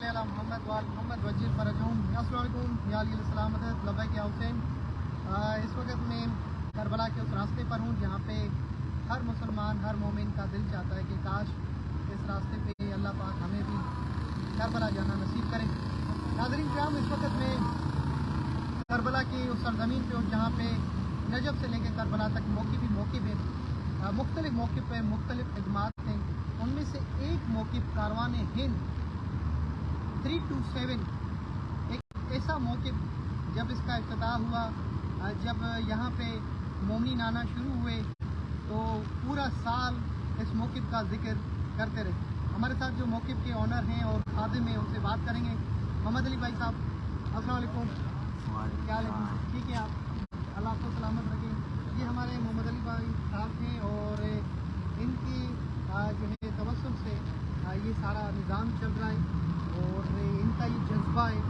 محمد محمد وجیر فرجوم السلام علیکم یا علی السلامت لبیک یا حسین. اس وقت میں کربلا کے اس راستے پر ہوں جہاں پہ ہر مسلمان ہر مومن کا دل چاہتا ہے کہ کاش اس راستے پہ اللہ پاک ہمیں بھی کربلا جانا نصیب کرے. ناظرین کرام، اس وقت میں کربلا کی اس سرزمین پہ ہوں جہاں پہ نجف سے لے کے کربلا تک موقف ہے. مختلف موقف پہ مختلف خدمات ہیں. ان میں سے ایک موقف کاروان ہند 327 ایک ایسا موقف جب اس کا افتتاح ہوا، جب یہاں پہ مومنین آنا شروع ہوئے تو پورا سال اس موقف کا ذکر کرتے رہے. ہمارے ساتھ جو موقف کے آنر ہیں اور خادم ہیں ان سے بات کریں گے. محمد علی بھائی صاحب السلام علیکم. کیا حال ہے؟ ٹھیک ہے، آپ اللہ آپ کو سلامت رکھیں. یہ ہمارے محمد علی بھائی صاحب ہیں اور ان کی جو ہے توسل سے یہ سارا نظام چل رہا ہے اور ان کا یہ جذبہ ہے،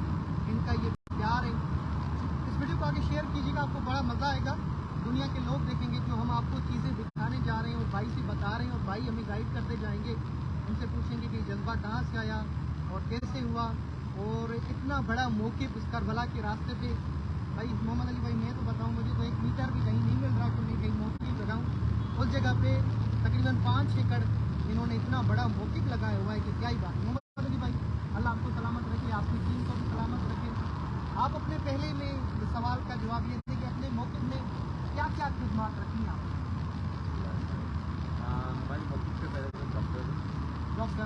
ان کا یہ پیار ہے. اس ویڈیو کو آگے شیئر کیجیے گا، آپ کو بڑا مزہ آئے گا. دنیا کے لوگ دیکھیں گے جو ہم آپ کو چیزیں دکھانے جا رہے ہیں اور بھائی سے بتا رہے ہیں اور بھائی ہمیں گائیڈ کرتے جائیں گے. ان سے پوچھیں گے کہ یہ جذبہ کہاں سے آیا اور کیسے ہوا اور اتنا بڑا موقف اس کربلا کے راستے پہ. بھائی محمد علی بھائی، میں تو بتاؤں مجھے تو 1 میٹر بھی کہیں نہیں مل رہا کہ میں کہیں موقف لگاؤں. اس جگہ پہ تقریباً 5 ایکڑ انہوں نے اتنا بڑا موقف لگایا ہوا ہے کہ کیا ہی بات. محمد علی بھائی اللہ آپ کو سلامت رکھے، آپ کی ٹیم کو بھی سلامت رکھے. آپ اپنے پہلے میں سوال کا جواب یہ دیں کہ اپنے موقف میں کیا کیا خدمات رکھی ہیں آپ؟ ہماری موقف سے پہلے تو ڈاکٹر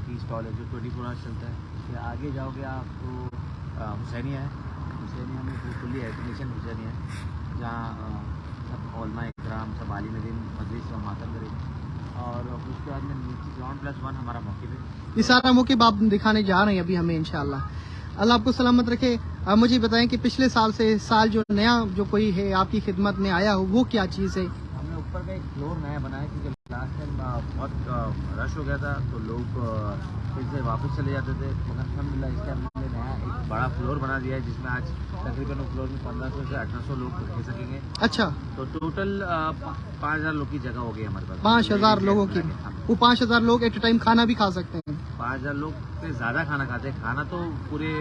ٹی اسٹال ہے جو 24 آورس چلتا ہے. پھر آگے جاؤ گے آپ تو حسینیہ ہے. حسینیہ میں فلی ایئر کنڈیشن حسینیہ ہے جہاں سب علماء اکرام سب عالم دین مجلس و ماتم کریں. اور اس کے بعد میں نیچے ground+1 ہمارا موقف ہے. یہ سارا موقف آپ دکھانے جا رہے ہیں ابھی ہمیں انشاءاللہ. اللہ آپ کو سلامت رکھے. آپ مجھے بتائیں کہ پچھلے سال سے اس سال جو نیا جو کوئی ہے آپ کی خدمت میں آیا ہو وہ کیا چیز ہے؟ ہم نے اوپر کا ایک فلور نیا بنایا کیونکہ لاسٹ ٹائم بہت رش ہو گیا تھا تو لوگ پھر سے واپس چلے جاتے تھے. مگر الحمدللہ اس ٹائم ہم نے نیا ایک بڑا فلور بنا دیا ہے جس میں آج تقریباً فلور میں 1500 سے 1800 لوگ رہ سکیں گے. اچھا، تو ٹوٹل 5000 لوگ کی جگہ ہوگی ہمارے پاس. 5000 لوگوں کی. وہ 5000 لوگ ایٹ اے ٹائم کھانا بھی کھا سکتے ہیں. 5000 لوگ سے زیادہ کھانا کھاتے ہیں. کھانا تو پورے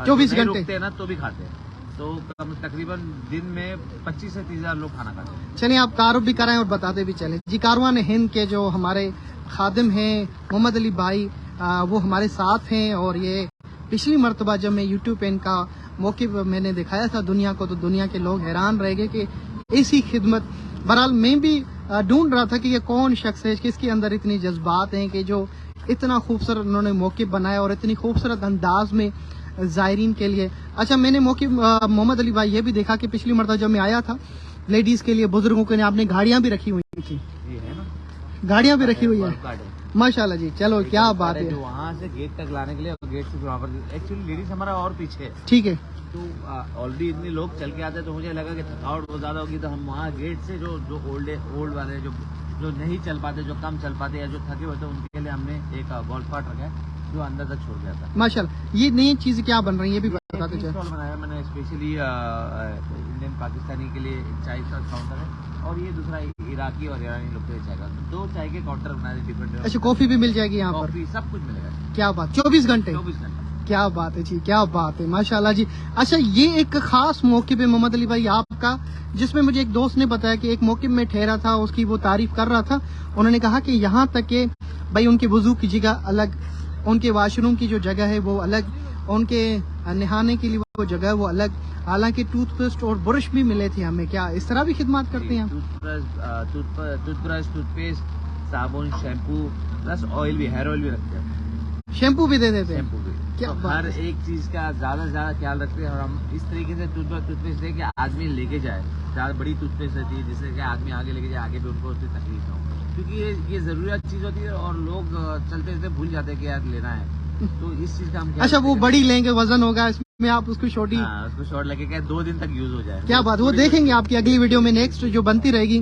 24 گھنٹے رکتے ہیں نا تو بھی کھاتے ہیں. تو تقریباً دن میں 25 سے 30,000 لوگ کھانا کھاتے ہیں. چلیے آپ تعارف بھی کرائیں اور بتاتے بھی چلیں. جی کاروان ہند کے جو ہمارے خادم ہیں محمد علی بھائی وہ ہمارے ساتھ ہیں اور یہ پچھلی مرتبہ جب میں یوٹیوب پہ ان کا موقف میں نے دکھایا تھا دنیا کو تو دنیا کے لوگ حیران رہ گئے کہ ایسی خدمت. بہرحال میں بھی ڈھونڈ رہا تھا کہ یہ کون شخص ہے کس کے اندر اتنی جذبات ہیں کہ جو اتنا خوبصورت انہوں نے موقف بنایا اور اتنی خوبصورت انداز میں زائرین کے لیے. اچھا، میں نے موقف محمد علی بھائی یہ بھی دیکھا کہ پچھلی مرتبہ جب میں آیا تھا لیڈیز کے لیے بزرگوں کے لیے آپ نے گاڑیاں بھی رکھی ہوئی تھی. گاڑیاں بھی رکھی ہوئی ہیں ماشاءاللہ. جی چلو کیا بات ہے. وہاں سے گیٹ تک لانے کے لیے گیٹ سے وہاں پر ایکچولی لیڈیز ہمارا اور پیچھے ہے. ٹھیک ہے. تو آلریڈی اتنے لوگ چل کے آتے ہیں تو مجھے لگا کہ تھکاوٹ بہت زیادہ ہوگی تو ہم وہاں گیٹ سے جو اولڈ والے جو نہیں چل پاتے جو کم چل پاتے یا جو تھکے ہوتے ہیں ان کے لیے ہم نے ایک گولف کارٹ رکھا ہے جو اندر تک چھوڑ گیا تھا. ماشاءاللہ. یہ نئی چیزیں کیا بن رہی ہیں یہ بھی بتاتے چلیں. اسٹال بنایا میں نے اسپیشلی انڈین پاکستانی کے لیے چائے کا کاؤنٹر ہے اور یہ دوسرا عراقی اور ایرانی لوگ کے چائے کا 2 چائے کے کاؤنٹر بنائے ڈفرنٹ. اچھا، کافی بھی مل جائے گی یہاں پر؟ کافی سب کچھ ملے گا. کیا بات، 24 گھنٹے. کیا بات ہے جی، کیا بات ہے ماشاءاللہ جی. اچھا، یہ ایک خاص موقع پہ محمد علی بھائی آپ کا جس میں مجھے ایک دوست نے بتایا کہ ایک موقع میں ٹھہرا تھا اس کی وہ تعریف کر رہا تھا. انہوں نے کہا کہ یہاں تک کہ بھائی ان کے وضو کی جگہ الگ، ان کے واش روم کی جو جگہ ہے وہ الگ، ان کے نہانے کے لیے وہ جگہ ہے وہ الگ. حالانکہ ٹوتھ پیسٹ اور برش بھی ملے تھے ہمیں. کیا اس طرح بھی خدمات کرتے ہیں؟ ٹوتھ برش، ٹوتھ پیسٹ، صابن، شیمپو پلس آئل بھی، ہیئر آئل بھی رکھتے ہیں. شیمپو بھی دے دیتے ہیں؟ شیمپو بھی. کیا ہر ایک چیز کا زیادہ سے زیادہ خیال رکھتے ہیں اور ہم اس طریقے سے ٹوتھ پیسٹ دیں کہ آدمی لے کے جائے. زیادہ بڑی ٹوتھ پیسٹ رہتی ہے جس سے کہ آدمی آگے لے کے جائے، آگے بھی ان کو اتنی تکلیف نہ ہو کیونکہ یہ ضروریات چیز ہوتی ہے اور لوگ چلتے چلتے بھول جاتے ہیں کہ یار لینا ہے. تو اس چیز کا ہم. اچھا، وہ بڑی لیں گے وزن ہوگا اس میں آپ اس کو چھوٹی. اس کو شارٹ لگے کہ 2 دن تک یوز ہو جائے. کیا بات. وہ دیکھیں گے آپ کی اگلی ویڈیو میں نیکسٹ جو بنتی رہے گی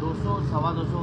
200-250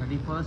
31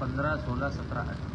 15, 16, 17, 18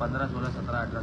15, 16, 17, 18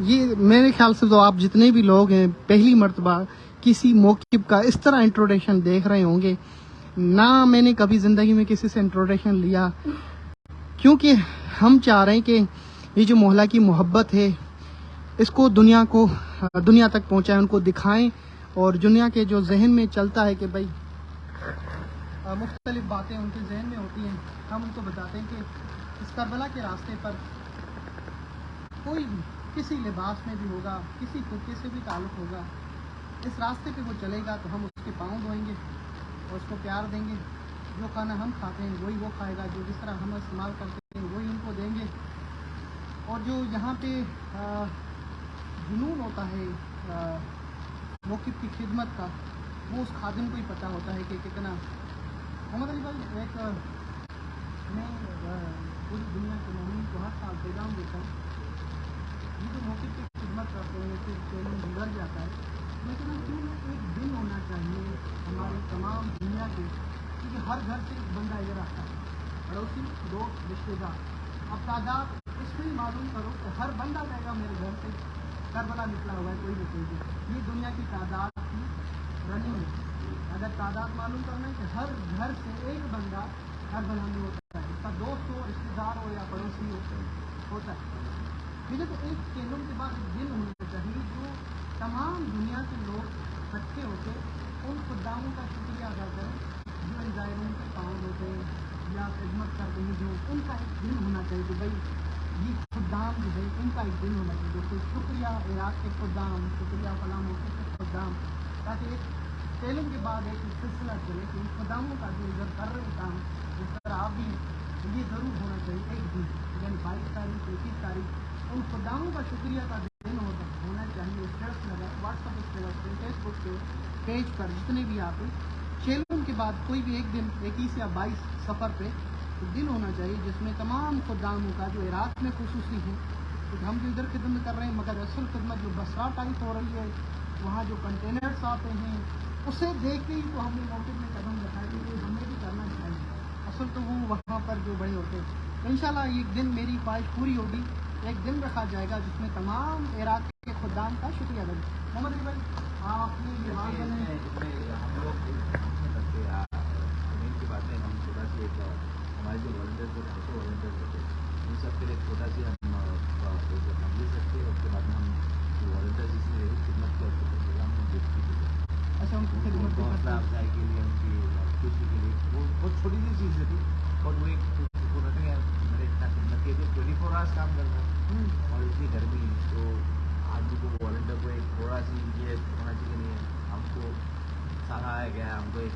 یہ میرے خیال سے تو آپ جتنے بھی لوگ ہیں پہلی مرتبہ کسی موقف کا اس طرح انٹروڈکشن دیکھ رہے ہوں گے. نہ میں نے کبھی زندگی میں کسی سے انٹروڈکشن لیا، کیونکہ ہم چاہ رہے ہیں کہ یہ جو محلہ کی محبت ہے اس کو دنیا تک پہنچائیں، ان کو دکھائیں، اور دنیا کے جو ذہن میں چلتا ہے کہ بھائی مختلف باتیں ان کے ذہن میں ہوتی ہیں، ہم ان کو بتاتے ہیں کہ اس کربلا کے راستے پر کوئی بھی کسی لباس میں بھی ہوگا، کسی خطے سے بھی تعلق ہوگا، اس راستے پہ وہ چلے گا تو ہم اس کے پاؤں دھوئیں گے اور اس کو پیار دیں گے. جو کھانا ہم کھاتے ہیں وہی وہ کھائے گا، جو جس طرح ہم استعمال کرتے ہیں وہی ان کو دیں گے. اور جو یہاں پہ جنون ہوتا ہے موقف کی خدمت کا، وہ اس خادم کو ہی پتہ ہوتا ہے کہ کتنا. محمد علی بھائی، ایک میں پوری دنیا کے مومنین کو ہر سال پیغام دیتا ہوں، یہ جو موقف کی خدمت کرتے ہیں پھر چیلنج گزر جاتا ہے، لیکن کیوں نہ ایک دن ہونا چاہیے ہمارے تمام دنیا کے، کیونکہ ہر گھر سے ایک بندہ ادھر آتا ہے، پڑوسی، دوست، رشتے دار. اب تعداد اس میں ہی معلوم کرو کہ ہر بندہ کہے گا میرے گھر سے کربلا نکلا ہوا ہے کوئی نہ کوئی. یہ دنیا کی تعداد کی رننگ ہے. اگر تعداد معلوم کرنا ہے کہ ہر گھر سے ایک بندہ کربلا میں ہوتا ہے، اس کا دوست ہو، رشتے دار ہو یا پڑوسی ہوتا ہے. مجھے تو ایک کیلوں کے بعد ایک دن ہونا چاہیے جو تمام دنیا کے لوگ اکٹھے ہوتے ان خداموں کا شکریہ ادا کریں جو ان زائرین کے پاؤں ہوتے یا خدمت کرتے ہیں. جو ان کا ایک دن ہونا چاہیے کہ بھائی یہ خدام جو ہے ان کا ایک دن ہونا چاہیے، جو کہ شکریہ عراق کے خدام، شکریہ فلاں موقع کے خدام، تاکہ ایک تعلیم کے بعد ایک سلسلہ چلے کہ ان خداموں کا جو ادھر کر رہے کام جس طرح آپ بھی یہ ضرور ہونا چاہیے ایک دن، یعنی 22 تاریخ 21 تاریخ ان خداموں کا شکریہ کا دن ہونا چاہیے. اسٹیٹس لگا، واٹس ایپ اسٹیٹس پہ، فیس بک پہ، پیج پر جتنے بھی آپ چیلون کے بعد کوئی بھی ایک دن 21 یا 22 سفر پہ دن ہونا چاہیے جس میں تمام خداموں کا جو عراق میں خصوصی ہے، کیونکہ ہم جو ادھر خدمت کر رہے ہیں مگر اصل خدمت جو بسرا ٹائپ ہو رہی ہے وہاں جو کنٹینرس آتے ہیں اسے دیکھ کے ہی تو ہم نے موقع میں قدم رکھا ہے کہ ہمیں بھی کرنا چاہیے. اصل تو وہ وہاں پر جو بڑے ہوتے ہیں. انشاءاللہ ایک دن میری خواہش پوری ہوگی، ایک دن رکھا جائے گا جس میں تمام عراق کے خدام کا شکریہ ادا کریں. محمد علی بھائی، آپ نے یہ حال بنے ہم لوگ کرتے ہیں کی باتیں، ہم چھوٹا سی ایک ہمارے جو والنٹیئرس ہوتے ہیں والنٹیئرس ہوتے ہیں ان سب کے لیے چھوٹا سی ہم لے سکتے ہیں. اس کے بعد میں ہم والنٹیئرس جس میں خدمت کے پروگرام میں دیکھتے ہیں. اچھا، ان کی خدمت حوصلہ افزائی کے لیے، ان کی خوشی کے لیے، وہ بہت چھوٹی سی چیز ہوتی ہے اور وہ ایک رہتے ہیں میرے اتنا خدمت کے 24 آورس کام کرنا ہے اور اتنی گرمی ہے تو آدمی کو والنٹیئر کو ایک تھوڑا سی یہ ہونا چاہیے نہیں ہے. ہم کو سراہا گیا ہے، ہم کو ایک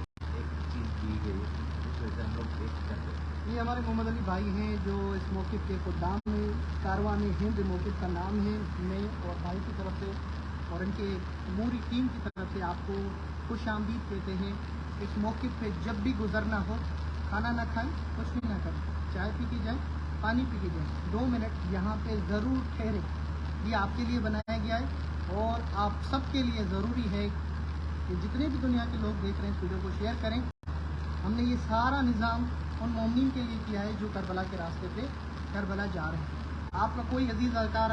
چیز دی گئی ہے، اس وجہ سے ہم لوگ ایک کرتے ہیں. یہ ہمارے محمد علی بھائی ہیں جو اس موقف کے خدام میں کاروان ہند موقف کا نام ہے. میں اور بھائی کی طرف سے اور ان کے پوری ٹیم کی طرف سے آپ کو خوش آمدید کہتے ہیں. اس موقف پہ جب بھی گزرنا ہو کھانا نہ کھائیں، کچھ بھی نہ کریں، چائے پی کے جائیں، پانی پی کے جائیں، 2 منٹ یہاں پہ ضرور ٹھہریں. یہ آپ کے لیے بنایا گیا ہے اور آپ سب کے لیے ضروری ہے کہ جتنے بھی دنیا کے لوگ دیکھ رہے ہیں اس ویڈیو کو شیئر کریں. ہم نے یہ سارا نظام ان مومنین کے لیے کیا ہے جو کربلا کے راستے پہ کربلا جا رہے ہیں. آپ کا کوئی عزیز اذکار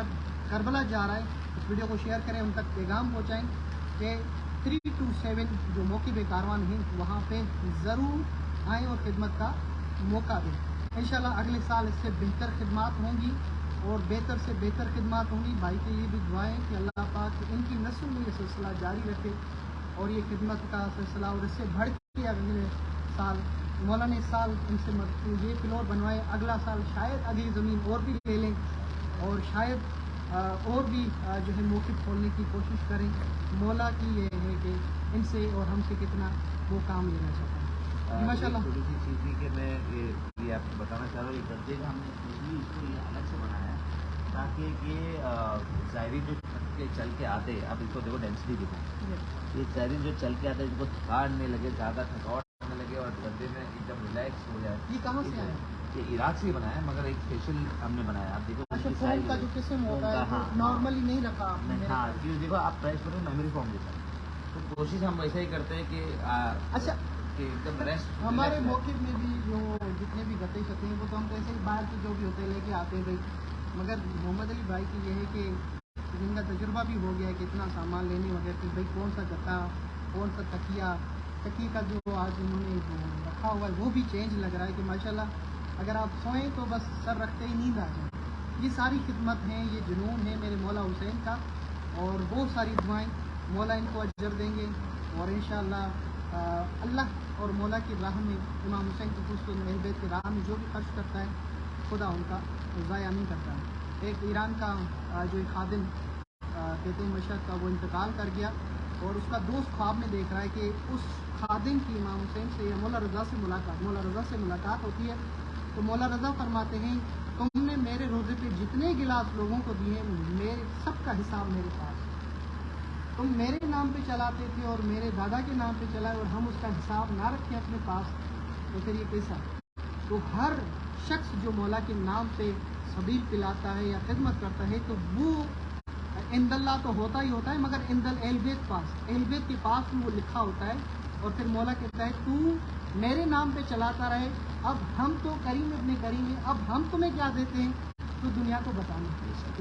کربلا جا رہا ہے، اس ویڈیو کو شیئر کریں، ان تک پیغام پہنچائیں کہ 327 جو موقف کاروان ہیں وہاں پہ ضرور آئیں اور خدمت کا موقع دیں. انشاءاللہ اگلے سال اس سے بہتر خدمات ہوں گی اور بہتر سے بہتر خدمات ہوں گی. بھائی کے لیے بھی دعائیں کہ اللہ پاک ان کی نسل میں یہ سلسلہ جاری رکھے اور یہ خدمت کا سلسلہ اور اس سے بڑھ کے اگلے سال مولانا اس سال ان سے یہ فلور بنوائے، اگلا سال شاید اگلی زمین اور بھی لے لیں اور شاید اور بھی جو ہے موقف کھولنے کی کوشش کریں. مولا کی یہ ہے کہ ان سے اور ہم سے کتنا وہ کام لینا چاہتا ہے. ماشاء اللہ چھوٹی سی چیز تھی کہ میں یہ آپ کو بتانا چاہ رہا ہوں. یہ گردے کا ہم نے اس کو یہ الگ سے بنایا ہے تاکہ یہ زائرین جو چل کے آتے، اب اس کو دیکھو ڈینسٹی دیکھو، یہ زائرین جو چل کے آتے ان کو تھکان نہیں لگے، زیادہ تھکاوٹ نہیں لگے اور گردے میں ایک دم ریلیکس ہو جائے. یہ کہاں سے آیا؟ یہ عراق سے ہی بنایا ہے مگر ایک اسپیشل ہم نے بنایا. آپ دیکھو اچھا، فون کا جو قسم ہوتا ہے نارملی نہیں رکھا آپ نے. ہاں کیوں دیکھو آپ پریس کرو میموری فارم دیتا ہے تو کوشش ہم ویسا ہی کرتے ہیں کہ اچھا ایک دم ریسٹ. ہمارے موقف میں بھی جو جتنے بھی گتے شتے ہیں وہ تو ہم تو ایسے ہی باہر سے جو بھی ہوتے ہیں لے کے آتے ہیں بھائی، مگر محمد علی بھائی کی یہ ہے کہ جن کا تجربہ بھی ہو گیا ہے کہ اتنا سامان لینے وغیرہ کہ بھائی کون سا گتا کون سا تکیے کا جو آج انہوں نے رکھا ہوا ہے وہ بھی چینج لگ رہا ہے کہ ماشاءاللہ اگر آپ سوئیں تو بس سر رکھتے ہی نیند آ جائے. یہ ساری خدمت ہیں, یہ جنون ہے میرے مولا حسین کا, اور بہت ساری دعائیں مولا ان کو اجر دیں گے, اور انشاءاللہ اللہ اور مولا کی راہ میں امام حسین کی خصوصاً اہل بیت کی راہ میں جو بھی خرچ کرتا ہے خدا ان کا ضائع نہیں کرتا ہے. ایک ایران کا جو ایک خادم کہتے ہیں مشہد کا, وہ انتقال کر گیا, اور اس کا دوست خواب میں دیکھ رہا ہے کہ اس خادم کی امام حسین سے یا مولا رضا سے ملاقات ہوتی ہے. تو مولا رضا فرماتے ہیں تم نے میرے روزے پہ جتنے گلاس لوگوں کو دیے میرے سب کا حساب میرے پاس, تم میرے نام پہ چلاتے تھے اور میرے دادا کے نام پہ چلائے اور ہم اس کا حساب نہ رکھیں اپنے پاس, تو پھر یہ کیسا. تو ہر شخص جو مولا کے نام پہ سبیل پلاتا ہے یا خدمت کرتا ہے تو وہ عند اللہ تو ہوتا ہی ہوتا ہے, مگر عند اہل بیت کے پاس وہ لکھا ہوتا ہے. اور پھر مولا کہتا ہے تو میرے نام پہ چلاتا رہے, اب ہم تو کریم ابن کریم ہیں, اب ہم تمہیں کیا دیتے ہیں تو دنیا کو بتانا.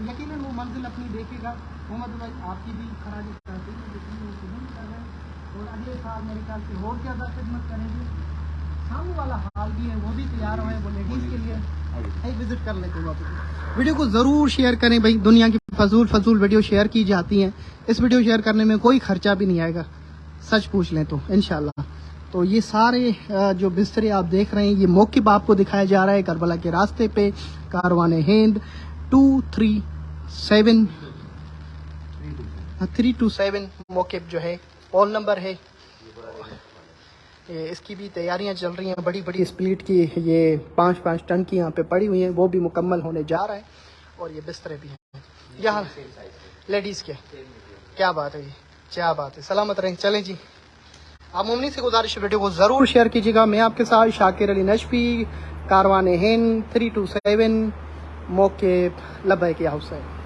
یقیناً وہ منزل اپنی دیکھے گا. محمد بھائی آپ کی بھی خراج تحسین ہے, لیکن وہ قبول کر رہے ہیں اور اگلے سال میرے خیال سے اور زیادہ خدمت کریں گے. سامنے والا حال بھی ہے, وہ بھی تیار ہوئے, وہ لیڈیز کے لیے ایک وزٹ کر لیتے ہیں. ویڈیو کو ضرور شیئر کریں بھائی, دنیا کی فضول ویڈیو شیئر کی جاتی ہیں, اس ویڈیو شیئر کرنے میں کوئی خرچہ بھی نہیں آئے گا, سچ پوچھ لیں تو انشاءاللہ. تو یہ سارے جو بسترے آپ دیکھ رہے ہیں یہ موقف آپ کو دکھایا جا رہا ہے کربلا کے راستے پہ. کاروان ہند 327 موقف جو ہے پول نمبر ہے. اس کی بھی تیاریاں چل رہی ہیں, بڑی بڑی اسپلیٹ کی, یہ 5 ٹن کی یہاں پہ پڑی ہوئی ہیں, وہ بھی مکمل ہونے جا رہا ہے. اور یہ بسترے بھی ہیں یہاں لیڈیز کے. کیا بات ہے, کیا بات ہے, سلامت رہیں. چلیں جی, آپ مومنی سے گزارش ویڈیو کو ضرور شیئر کیجیے گا. میں آپ کے ساتھ شاکر علی نجفی, کاروان ہند 327 موقف لبیک یا حسین.